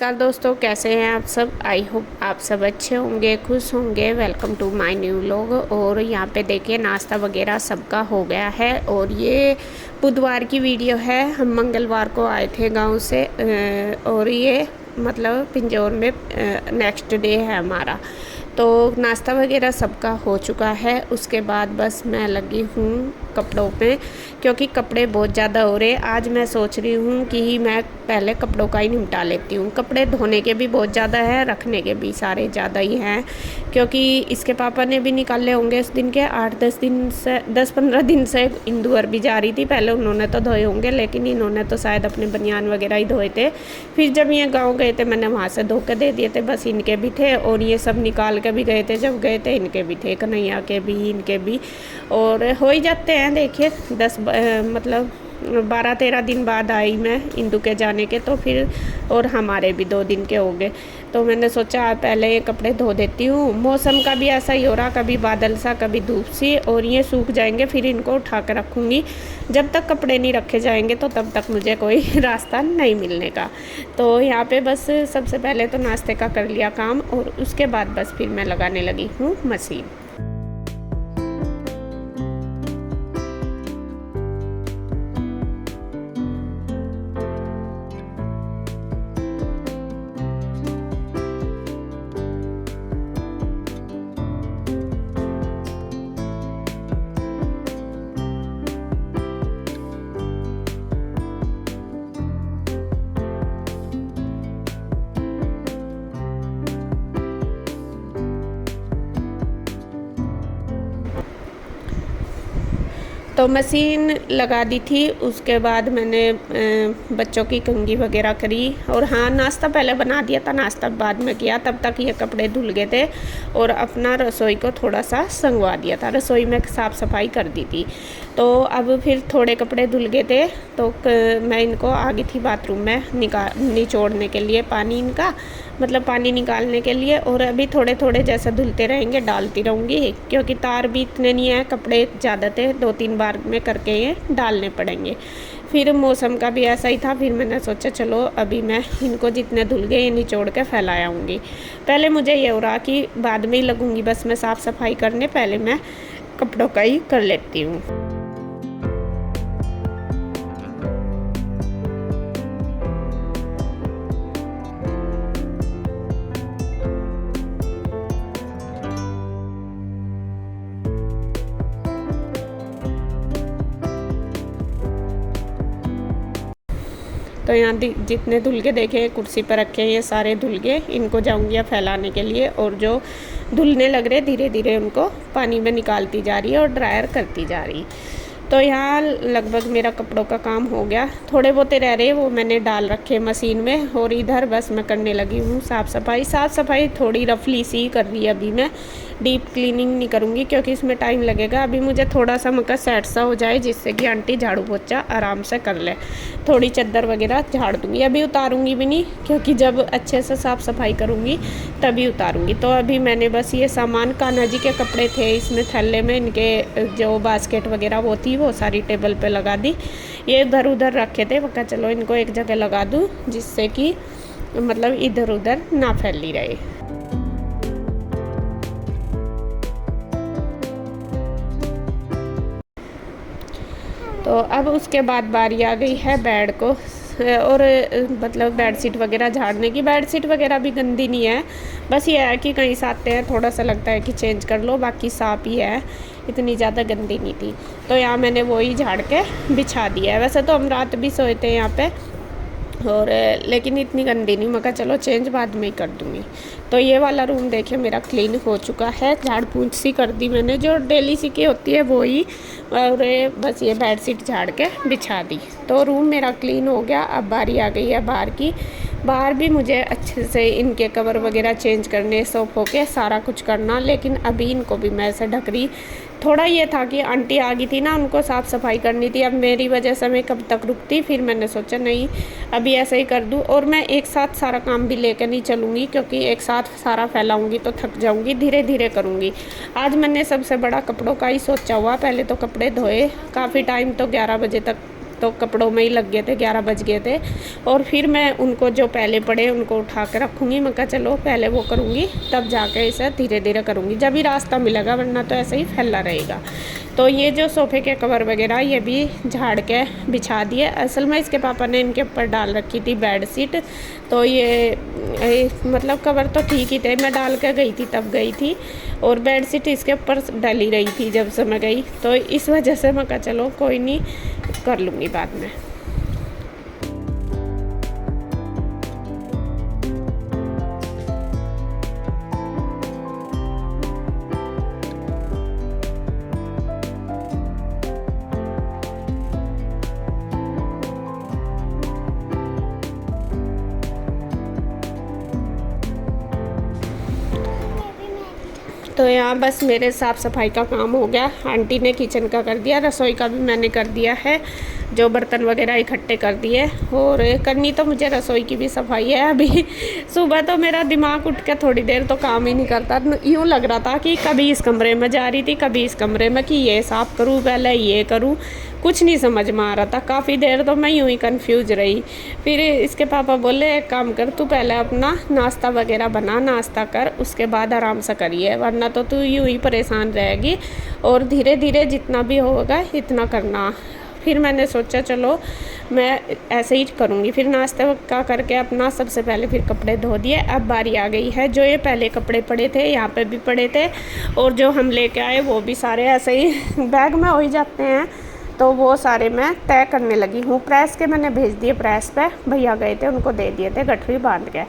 नमस्कार दोस्तों, कैसे हैं आप सब। आई होप आप सब अच्छे होंगे, खुश होंगे। Welcome to my new vlog. और यहाँ पे देखिए नाश्ता वगैरह सबका हो गया है। और ये बुधवार की वीडियो है। हम मंगलवार को आए थे गांव से और ये मतलब पिंजौर में नेक्स्ट डे है हमारा। तो नाश्ता वगैरह सबका हो चुका है। उसके बाद बस मैं लगी हूँ कपड़ों पे, क्योंकि कपड़े बहुत ज़्यादा हो रहे। आज मैं सोच रही हूँ कि मैं पहले कपड़ों का ही निपटा लेती हूँ। कपड़े धोने के भी बहुत ज़्यादा है, रखने के भी सारे ज़्यादा ही हैं, क्योंकि इसके पापा ने भी निकाले होंगे उस दिन के 8-10 दिन से 10-15 दिन से इंदौर भी जा रही थी। पहले उन्होंने तो धोए होंगे, लेकिन इन्होंने तो शायद अपने बनियान वगैरह ही धोए थे। फिर जब ये गाँव गए थे मैंने वहाँ से धो के दे दिए थे। बस इनके भी थे और ये सब निकाल के भी गए थे। जब गए थे इनके भी थे, कन्हैया के भी, इनके भी। और हो ही जाते हैं। देखिए 12-13 दिन बाद आई मैं इंदू के जाने के, तो फिर और हमारे भी 2 दिन के हो गए। तो मैंने सोचा पहले ये कपड़े धो देती हूँ। मौसम का भी ऐसा ही हो रहा, कभी बादल सा कभी धूप सी, और ये सूख जाएंगे फिर इनको उठा कर रखूँगी। जब तक कपड़े नहीं रखे जाएंगे तो तब तक मुझे कोई रास्ता नहीं मिलने का। तो यहाँ पे बस सबसे पहले तो नाश्ते का कर लिया काम, और उसके बाद बस फिर मैं लगाने लगी हूँ मशीन। तो मशीन लगा दी थी। उसके बाद मैंने बच्चों की कंघी वगैरह करी। और हाँ, नाश्ता पहले बना दिया था, नाश्ता बाद में किया। तब तक ये कपड़े धुल गए थे और अपना रसोई को थोड़ा सा संगवा दिया था। रसोई में साफ़ सफाई कर दी थी। तो अब फिर थोड़े कपड़े धुल गए थे, तो मैं इनको आ गई थी बाथरूम में निचोड़ने के लिए पानी, इनका मतलब पानी निकालने के लिए। और अभी थोड़े थोड़े जैसे धुलते रहेंगे डालती रहूँगी, क्योंकि तार भी इतने नहीं है, कपड़े ज़्यादा थे, 2-3 बार में करके ये डालने पड़ेंगे। फिर मौसम का भी ऐसा ही था। फिर मैंने सोचा चलो अभी मैं इनको जितने धुल गए ये निचोड़ के फैला आऊँगी। पहले मुझे ये हो रहा कि बाद में ही लगूँगी बस मैं साफ़ सफाई करने, पहले मैं कपड़ों का ही कर लेती हूँ। तो यहाँ जितने धुल के देखे कुर्सी पर रखे हैं ये सारे धुल गए। इनको जाऊँगी अब फैलाने के लिए, और जो धुलने लग रहे धीरे धीरे उनको पानी में निकालती जा रही है और ड्रायर करती जा रही। तो यहाँ लगभग मेरा कपड़ों का काम हो गया। थोड़े बहुते रह रहे वो मैंने डाल रखे मशीन में, और इधर बस मैं करने लगी हूँ साफ़ सफाई थोड़ी रफली सी कर रही है। अभी मैं डीप क्लीनिंग नहीं करूँगी क्योंकि इसमें टाइम लगेगा। अभी मुझे थोड़ा सा मक्का सेट सा हो जाए, जिससे कि आंटी झाड़ू पोछा आराम से कर ले। थोड़ी चादर वगैरह झाड़ दूँगी, अभी उतारूँगी भी नहीं, क्योंकि जब अच्छे से साफ़ सफाई करूँगी तभी उतारूँगी। तो अभी मैंने बस ये सामान, कान्हा जी के कपड़े थे इसमें थैले में, इनके जो बास्केट वगैरह वो थी वो सारी टेबल पे लगा दी। ये इधर उधर रखे थे, मैं कहा चलो इनको एक जगह लगा दूँ, जिससे कि मतलब इधर उधर ना फैली रहे। तो अब उसके बाद बारी आ गई है बेड को, और मतलब बेडशीट वगैरह झाड़ने की। बेडशीट वगैरह भी गंदी नहीं है, बस ये है कि कहीं से आते हैं थोड़ा सा लगता है कि चेंज कर लो, बाकी साफ़ ही है, इतनी ज़्यादा गंदी नहीं थी। तो यहाँ मैंने वो ही झाड़ के बिछा दिया है। वैसे तो हम रात भी सोए थे यहाँ पे, और लेकिन इतनी गंदी नहीं, मैं कहा चलो चेंज बाद में ही कर दूँगी। तो ये वाला रूम देखिए मेरा क्लीन हो चुका है, झाड़ पूछ सी कर दी मैंने, जो डेली सी की होती है वो ही। और बस ये बेडशीट झाड़ के बिछा दी, तो रूम मेरा क्लीन हो गया। अब बारी आ गई है बाहर की। बाहर भी मुझे अच्छे से इनके कवर वगैरह चेंज करने, सोफ़ों के सारा कुछ करना, लेकिन अभी इनको भी मैं ऐसे ढक रही। थोड़ा ये था कि आंटी आ गई थी ना, उनको साफ़ सफाई करनी थी। अब मेरी वजह से मैं कब तक रुकती, फिर मैंने सोचा नहीं अभी ऐसे ही कर दूँ। और मैं एक साथ सारा काम भी लेकर नहीं चलूँगी, क्योंकि एक साथ सारा फैलाऊँगी तो थक जाऊँगी, धीरे धीरे करूँगी। आज मैंने सबसे बड़ा कपड़ों का ही सोचा हुआ। पहले तो कपड़े धोए काफ़ी टाइम, तो 11 बजे तक तो कपड़ों में ही लग गए थे, 11 बज गए थे। और फिर मैं उनको जो पहले पड़े उनको उठा के रखूँगी। मैं कहा चलो पहले वो करूँगी, तब जाके इसे धीरे धीरे करूँगी, जब भी रास्ता मिलेगा, वरना तो ऐसे ही फैला रहेगा। तो ये जो सोफ़े के कवर वगैरह ये भी झाड़ के बिछा दिए। असल में इसके पापा ने इनके ऊपर डाल रखी थी बेड शीट, तो ये मतलब कवर तो ठीक ही थे, मैं डाल के गई थी तब गई थी, और बेड शीट इसके ऊपर डली रही थी जब से मैं गई, तो इस वजह से मैं कहा चलो कोई नहीं, कर लूँगी बाद में। तो यहाँ बस मेरे साफ़ सफाई का काम हो गया। आंटी ने किचन का कर दिया, रसोई का भी मैंने कर दिया है, जो बर्तन वगैरह इकट्ठे कर दिए। और करनी तो मुझे रसोई की भी सफाई है। अभी सुबह तो मेरा दिमाग उठ के थोड़ी देर तो काम ही नहीं करता, यूँ लग रहा था कि कभी इस कमरे में जा रही थी, कभी इस कमरे में, कि ये साफ़ करूँ पहले ये करूँ, कुछ नहीं समझ में आ रहा था। काफ़ी देर तो मैं यूँ ही कंफ्यूज रही। फिर इसके पापा बोले एक काम कर, तू पहले अपना नाश्ता वगैरह बना, नाश्ता कर, उसके बाद आराम से करिए, वरना तो तू यूँ ही परेशान रहेगी, और धीरे धीरे जितना भी होगा इतना करना। फिर मैंने सोचा चलो मैं ऐसे ही करूँगी। फिर नाश्ता का करके अपना सबसे पहले फिर कपड़े धो दिए। अब बारी आ गई है, जो ये पहले कपड़े पड़े थे यहाँ पे भी पड़े थे, और जो हम लेके आए वो भी सारे ऐसे ही बैग में हो ही जाते हैं, तो वो सारे मैं तय करने लगी हूँ। प्रेस के मैंने भेज दिए, प्रेस पे भैया गए थे, उनको दे दिए थे गठरी बांध के,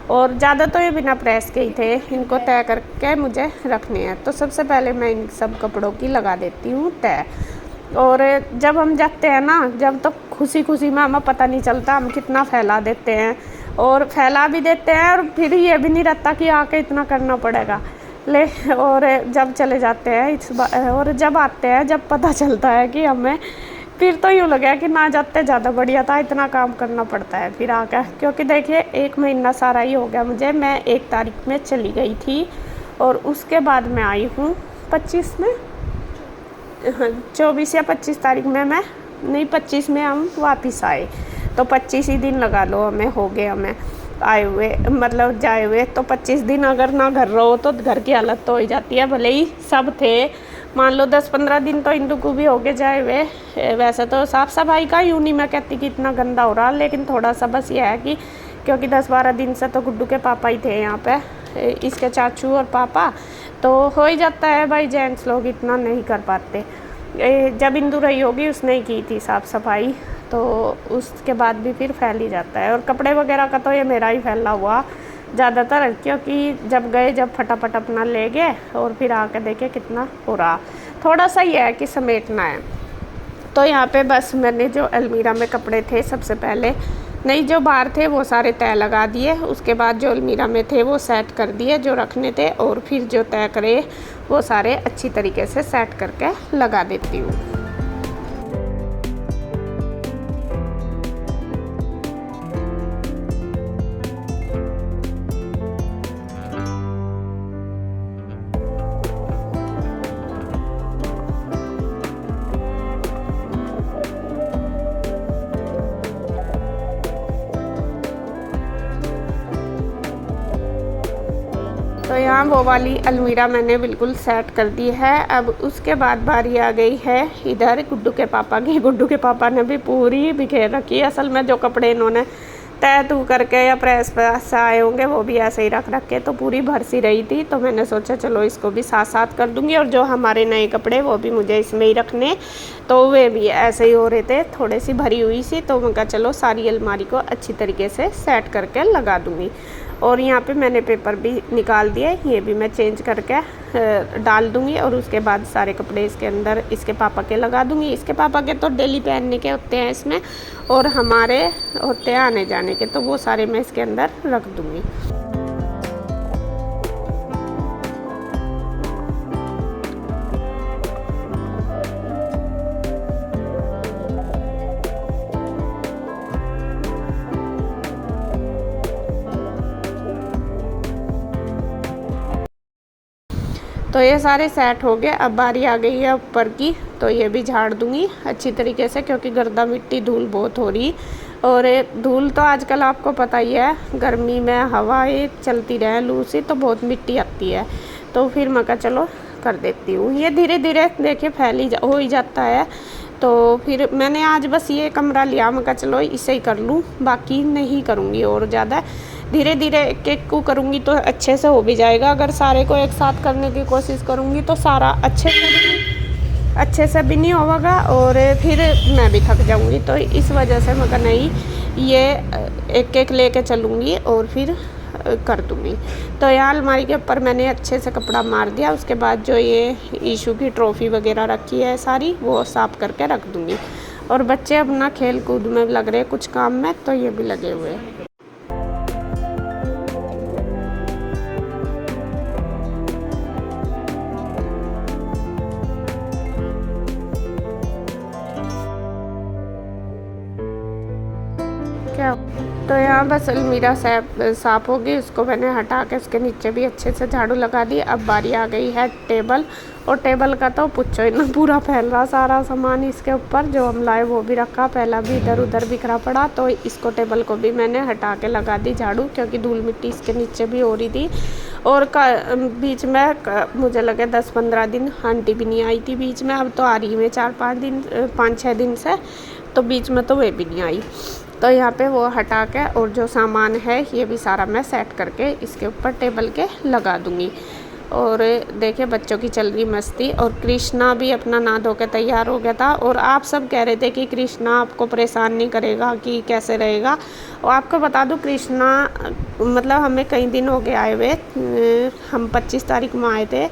और ज़्यादा तो ये बिना प्रेस के ही थे, इनको तय करके मुझे रखने हैं। तो सबसे पहले मैं इन सब कपड़ों की लगा देती हूँ तय। और जब हम जाते हैं ना, जब तो खुशी खुशी में हमें पता नहीं चलता हम कितना फैला देते हैं, और फैला भी देते हैं, और फिर ये भी नहीं रहता कि आके इतना करना पड़ेगा ले। और जब चले जाते हैं और जब आते हैं, जब पता चलता है कि हमें, फिर तो यूँ लगे कि ना जाते ज़्यादा बढ़िया था, इतना काम करना पड़ता है फिर आकर। क्योंकि देखिए 1 महीना सारा ही हो गया मुझे, मैं 1 तारीख में चली गई थी, और उसके बाद मैं आई हूँ 25 में, 24 या 25 तारीख में मैं, नहीं 25 में हम वापस आए, तो 25 ही दिन लगा लो हमें, हो गए हमें आए हुए, मतलब जाए हुए। तो 25 दिन अगर ना घर रहो तो घर की हालत तो हो ही जाती है। भले ही सब थे, मान लो 10-15 दिन तो इंदू को भी हो गए जाए हुए। वैसे तो साफ़ सफाई का यूँ नहीं मैं कहती कि इतना गंदा हो रहा, लेकिन थोड़ा सा बस ये है कि क्योंकि 10-12 दिन से तो गुड्डू के पापा ही थे यहाँ पे, इसके चाचू और पापा, तो हो ही जाता है भाई, जेंट्स लोग इतना नहीं कर पाते। जब इंदू रही होगी उसने ही की थी साफ़ सफाई, तो उसके बाद भी फिर फैल ही जाता है। और कपड़े वगैरह का तो ये मेरा ही फैला हुआ ज़्यादातर, क्योंकि जब गए जब फटाफट अपना ले गए, और फिर आके देखे कितना हो रहा। थोड़ा सा ही है कि समेटना है। तो यहाँ पे बस मैंने जो अलमीरा में कपड़े थे सबसे पहले, नहीं जो बाहर थे वो सारे तय लगा दिए, उसके बाद जो अलमीरा में थे वो सेट कर दिए जो रखने थे, और फिर जो तय करे वो सारे अच्छी तरीके से सेट करके लगा देती हूँ। तो यहाँ वो वाली अलमीरा मैंने बिल्कुल सेट कर दी है। अब उसके बाद बारी आ गई है इधर गुड्डू के पापा की। गुड्डू के पापा ने भी पूरी बिखेर रखी है। असल में जो कपड़े इन्होंने तय तू करके या प्रेस पर से आए होंगे वो भी ऐसे ही रख के तो पूरी भर सी रही थी, तो मैंने सोचा चलो इसको भी साथ साथ कर दूँगी। और जो हमारे नए कपड़े वो भी मुझे इसमें ही रखने, तो वे भी ऐसे ही हो रहे थे, थोड़ी सी भरी हुई सी, तो मैं कहा चलो सारी अलमारी को अच्छी तरीके से सेट करके लगा दूँगी। और यहाँ पे मैंने पेपर भी निकाल दिए, ये भी मैं चेंज करके डाल दूँगी, और उसके बाद सारे कपड़े इसके अंदर इसके पापा के लगा दूँगी। इसके पापा के तो डेली पहनने के होते हैं इसमें, और हमारे होते हैं आने जाने के, तो वो सारे मैं इसके अंदर रख दूँगी। तो ये सारे सेट हो गए। अब बारी आ गई है ऊपर की, तो ये भी झाड़ दूँगी अच्छी तरीके से, क्योंकि गर्दा मिट्टी धूल बहुत हो रही। और धूल तो आजकल आपको पता ही है, गर्मी में हवाएं चलती रहे लू सी तो बहुत मिट्टी आती है। तो फिर मैं कहा चलो कर देती हूँ। ये धीरे धीरे देखिए हो ही जाता है। तो फिर मैंने आज बस ये कमरा लिया, मैं कहा चलो इसे ही कर लूँ, बाकी नहीं करूँगी और ज़्यादा। धीरे धीरे एक एक को करूँगी तो अच्छे से हो भी जाएगा। अगर सारे को एक साथ करने की कोशिश करूँगी तो सारा अच्छे से भी नहीं होगा और फिर मैं भी थक जाऊँगी। तो इस वजह से मैं कहा नहीं, ये एक एक लेके चलूँगी और फिर कर दूँगी। तो यहाँ अलमारी के ऊपर मैंने अच्छे से कपड़ा मार दिया। उसके बाद जो ये ईशू की ट्रॉफ़ी वगैरह रखी है सारी, वो साफ़ करके रख दूँगी। और बच्चे अपना खेल कूद में लग रहे हैं कुछ काम में, तो ये भी लगे हुए हैं। क्या तो यहाँ बस अलमीरा साफ़ हो गई, उसको मैंने हटा के उसके नीचे भी अच्छे से झाड़ू लगा दी। अब बारी आ गई है टेबल, और टेबल का तो पूछो ही ना, पूरा फैल रहा सारा सामान इसके ऊपर। जो हम लाए वो भी रखा, पहला भी इधर उधर बिखरा पड़ा। तो इसको टेबल को भी मैंने हटा के लगा दी झाड़ू, क्योंकि धूल मिट्टी इसके नीचे भी हो रही थी। और बीच में मुझे लगे 10-15 दिन आंटी भी नहीं आई थी बीच में। अब तो आ रही है 5-6 दिन से, तो बीच में तो वे भी नहीं आई। तो यहाँ पे वो हटा के और जो सामान है ये भी सारा मैं सेट करके इसके ऊपर टेबल के लगा दूँगी। और देखिए बच्चों की चल रही मस्ती। और कृष्णा भी अपना नहा धो के तैयार हो गया था। और आप सब कह रहे थे कि कृष्णा आपको परेशान नहीं करेगा कि कैसे रहेगा। और आपको बता दूँ कृष्णा मतलब हमें कई दिन हो गए आए हुए, हम 25 तारीख में आए थे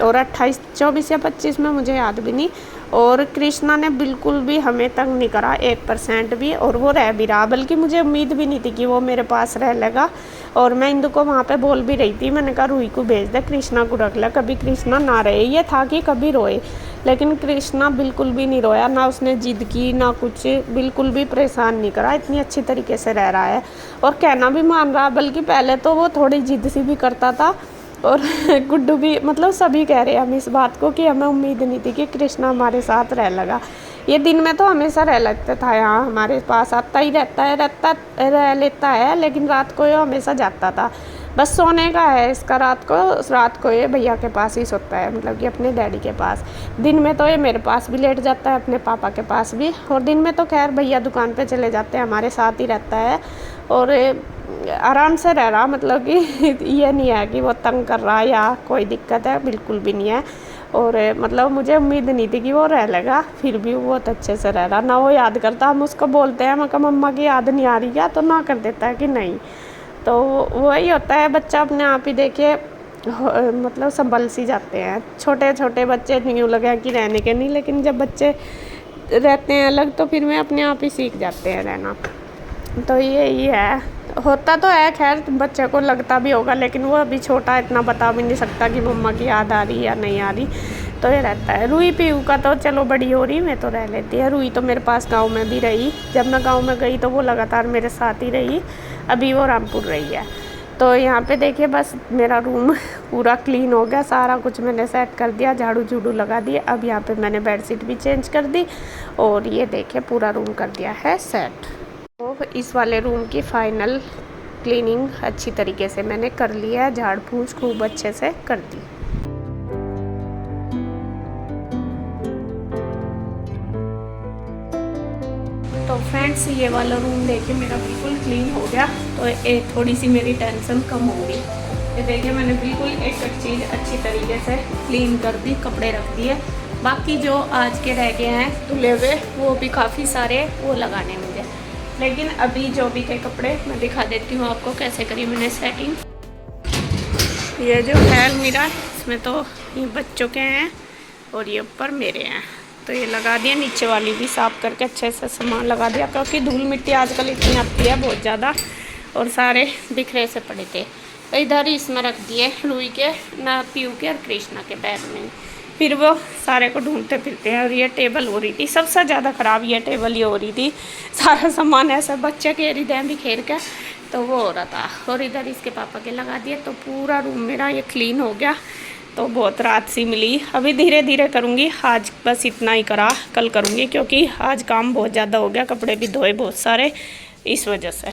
और 28, 24 या 25 में मुझे याद भी नहीं। और कृष्णा ने बिल्कुल भी हमें तंग नहीं करा 1% भी, और वो रह भी रहा। बल्कि मुझे उम्मीद भी नहीं थी कि वो मेरे पास रह लेगा। और मैं इंदु को वहाँ पे बोल भी रही थी, मैंने कहा रूही को भेज दे, कृष्णा को रख ले, कभी कृष्णा ना रहे। ये था कि कभी रोए, लेकिन कृष्णा बिल्कुल भी नहीं रोया, ना उसने जिद की ना कुछ, बिल्कुल भी परेशान नहीं करा। इतनी अच्छी तरीके से रह रहा है और कहना भी मान रहा। बल्कि पहले तो वो थोड़ी जिद सी भी करता था। और गुड्डू भी, मतलब सभी कह रहे हैं हम इस बात को कि हमें उम्मीद नहीं थी कि कृष्णा हमारे साथ रह लगा। ये दिन में तो हमेशा रह लगता था, यहाँ हमारे पास आता ही रह लेता है, लेकिन रात को ये हमेशा जाता था। बस सोने का है इसका, रात को ये भैया के पास ही सोता है, मतलब कि अपने डैडी के पास। दिन में तो ये मेरे पास भी लेट जाता है, अपने पापा के पास भी। और दिन में तो खैर भैया दुकान पे चले जाते हैं, हमारे साथ ही रहता है और आराम से रह रहा। मतलब कि ये नहीं है कि वो तंग कर रहा या कोई दिक्कत है, बिल्कुल भी नहीं है। और मतलब मुझे उम्मीद नहीं थी कि वो रह लेगा, फिर भी वो बहुत अच्छे से रह रहा। ना वो याद करता, हम उसको बोलते हैं मैं मम्मा की याद नहीं आ रही क्या, तो ना कर देता है कि नहीं। तो वही होता है, बच्चा अपने आप ही देखिए मतलब संभल सी जाते हैं। छोटे छोटे बच्चे नहीं लगे कि रहने के नहीं, लेकिन जब बच्चे रहते हैं अलग तो फिर वे अपने आप ही सीख जाते हैं रहना। तो यही है, होता तो है खैर, बच्चे को लगता भी होगा, लेकिन वो अभी छोटा इतना बता भी नहीं सकता कि मम्मा की याद आ रही या नहीं आ रही। तो ये रहता है। रूही पीयू का तो चलो बड़ी हो रही, मैं तो रह लेती है। रूही तो मेरे पास गांव में भी रही, जब मैं गांव में गई तो वो लगातार मेरे साथ ही रही। अभी वो रामपुर रही है। तो यहाँ पे देखिए बस मेरा रूम पूरा क्लीन हो गया, सारा कुछ मैंने सेट कर दिया, झाड़ू झूड़ू लगा दिए। अब यहाँ पे मैंने बेडशीट भी चेंज कर दी और ये देखिए पूरा रूम कर दिया है सेट। तो इस वाले रूम की फाइनल क्लीनिंग अच्छी तरीके से मैंने कर लिया है, झाड़ फूँक खूब अच्छे से कर दी। तो फ्रेंड्स ये वाला रूम देखिए मेरा बिल्कुल क्लीन हो गया, तो एक थोड़ी सी मेरी टेंशन कम हो गई। ये देखिए मैंने बिल्कुल एक एक चीज़ अच्छी तरीके से क्लीन कर दी, कपड़े रख दिए। बाकी जो आज के रह गए हैं धुले हुए वो भी काफ़ी सारे वो लगाने मुझे। लेकिन अभी जो भी के कपड़े मैं दिखा देती हूँ आपको कैसे करी मैंने सेटिंग। ये जो है अलमीरा इसमें तो ये बच्चों के हैं और ये ऊपर मेरे हैं, तो ये लगा दिया। नीचे वाली भी साफ़ करके अच्छे से सामान लगा दिया, क्योंकि धूल मिट्टी आजकल इतनी आती है बहुत ज़्यादा और सारे बिखरे से पड़े थे। तो इधर ही इसमें रख दिए रूही के, ना पीयू के और कृष्णा के बैग में। फिर वो सारे को ढूंढते फिरते हैं। और ये टेबल हो रही थी सबसे ज़्यादा ख़राब, ये टेबल ही हो रही थी। सारा सामान ऐसा बच्चे के हृदय बिखेर के तो वो हो रहा था। और इधर इसके पापा के लगा दिए, तो पूरा रूम मेरा ये क्लीन हो गया। तो बहुत रात सी मिली। अभी धीरे धीरे करूँगी, आज बस इतना ही करा, कल करूँगी क्योंकि आज काम बहुत ज़्यादा हो गया, कपड़े भी धोए बहुत सारे इस वजह से।